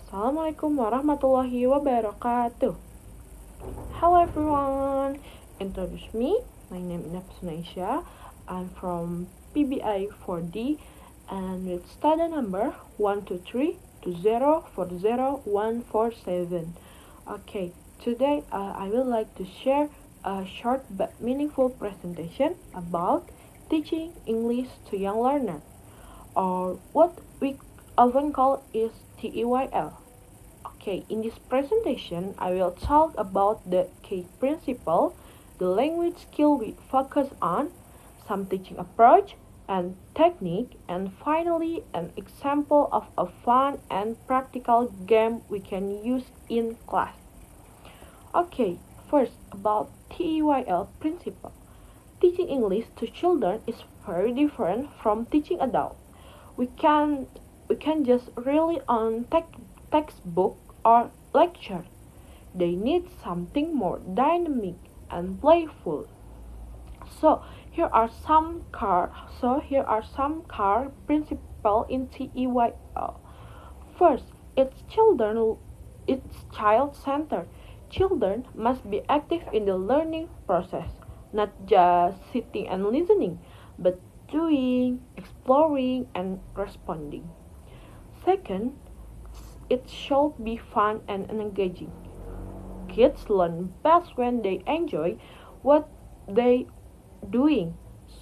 Assalamualaikum warahmatullahi wabarakatuh. Hello everyone. Introduce me. My name is Napsunaisha. I'm from PBI 4D and with study number 12320400147. Okay, today I would like to share a short but meaningful presentation about teaching English to young learners, or what we often call is TEYL. Okay, in this presentation, I will talk about the key principle, the language skill we focus on, some teaching approach and technique, and finally an example of a fun and practical game we can use in class. Okay, first about TEYL principle. Teaching English to children is very different from teaching adults. We can we can just rely on textbook or lecture. They need something more dynamic and playful. So here are some core principles in TEYL. First, it's child centered. Children must be active in the learning process, not just sitting and listening, but doing, exploring, and responding. Second, it should be fun and engaging. Kids learn best when they enjoy what they doing.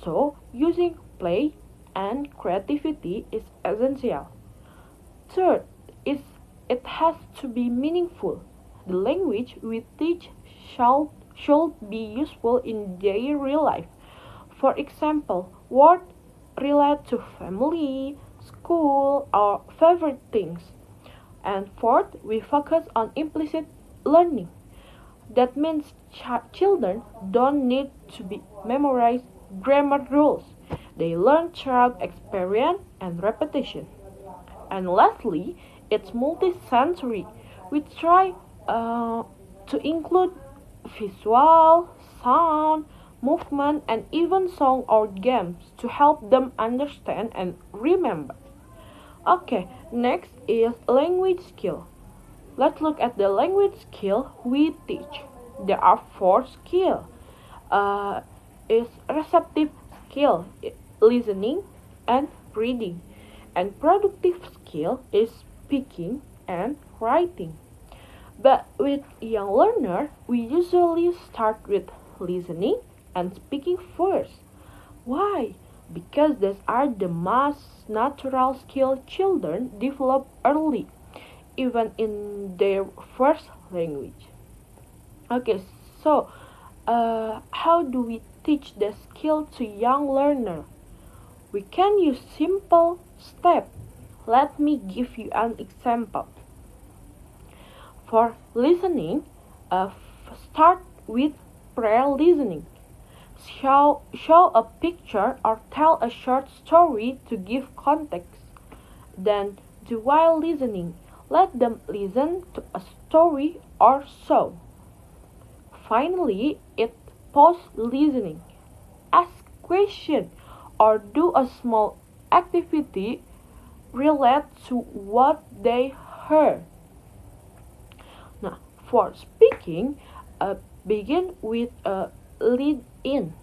So, using play and creativity is essential. Third, is it has to be meaningful. The language we teach should be useful in their real life. For example, words relate to family, school, or favorite things. And fourth, we focus on implicit learning. That means children don't need to be memorize grammar rules. They learn through experience and repetition. And lastly, it's multisensory. We try to include visual, sound, movement, and even song or games to help them understand and remember. Okay, next is language skill. Let's look at the language skill we teach. There are four skills. Uh, is receptive skill, listening and reading, and productive skill is speaking and writing. But with young learner, we usually start with listening and speaking first. Why? Because these are the most natural skill children develop early, even in their first language. Okay, so how do we teach the skill to young learner? We can use simple steps. Let me give you an example. For listening, start with prayer listening. Show a picture or tell a short story to give context. Then, do while listening, let them listen to a story or so. Finally, it pause listening. Ask question or do a small activity relate to what they heard. Now, for speaking, begin with a lead in.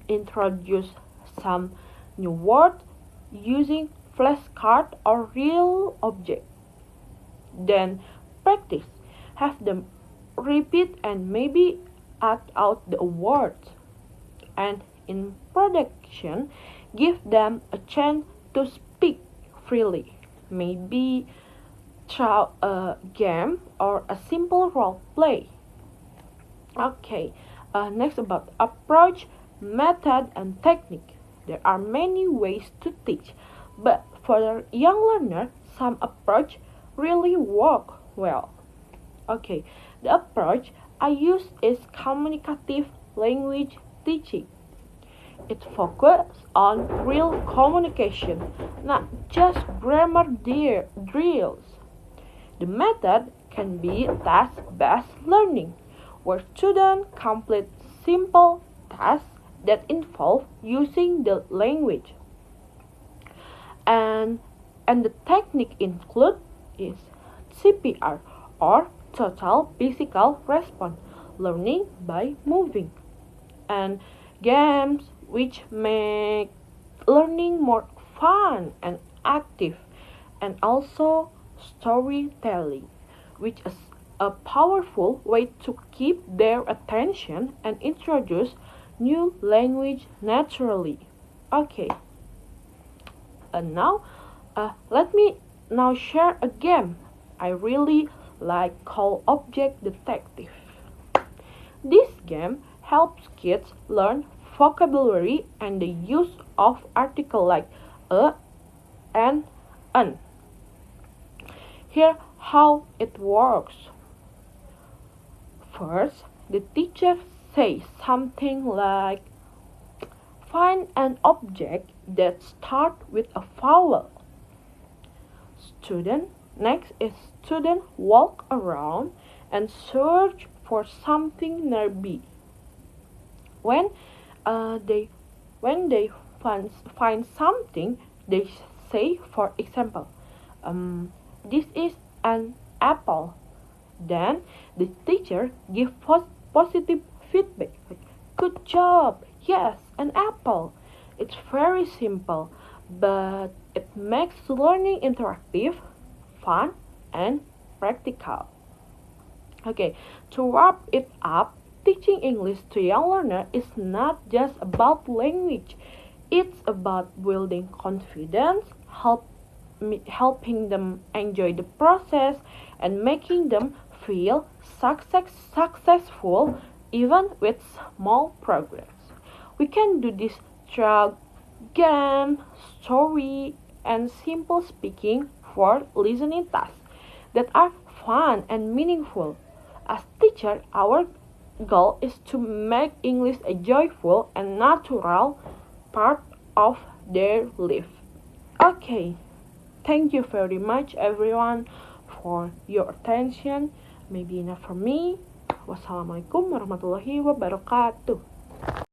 Introduce some new word using flashcard or real object. Then practice. Have them repeat and maybe add out the words. And in production, give them a chance to speak freely. Maybe through a game or a simple role play. Okay, next about approach, method, and technique. There are many ways to teach, but for the young learner, some approach really work well. Okay, the approach I use is communicative language teaching. It focuses on real communication, not just grammar drills. The method can be task-based learning, where students complete simple tasks that involve using the language. And the technique include is CPR, or total physical response, learning by moving, and games which make learning more fun and active, and also storytelling, which is a powerful way to keep their attention and introduce new language naturally. Okay, and now let me now share a game I really like called Object Detective. This game helps kids learn vocabulary and the use of articles like a and an. Here how it works. First, the teacher says something like find an object that starts with a vowel. Next is student walk around and search for something nearby. When uh, they when they find something, they say, for example, this is an apple. Then the teacher gives positive feedback. Like, good job. Yes, an apple. It's very simple, but it makes learning interactive, fun, and practical. Okay, to wrap it up, teaching English to young learners is not just about language. It's about building confidence, helping them enjoy the process, and making them feel successful even with small progress. We can do this through game, story, and simple speaking for listening tasks that are fun and meaningful. As teacher, our goal is to make English a joyful and natural part of their life. Okay, thank you very much everyone for your attention. Maybe enough for me. Wassalamualaikum warahmatullahi wabarakatuh.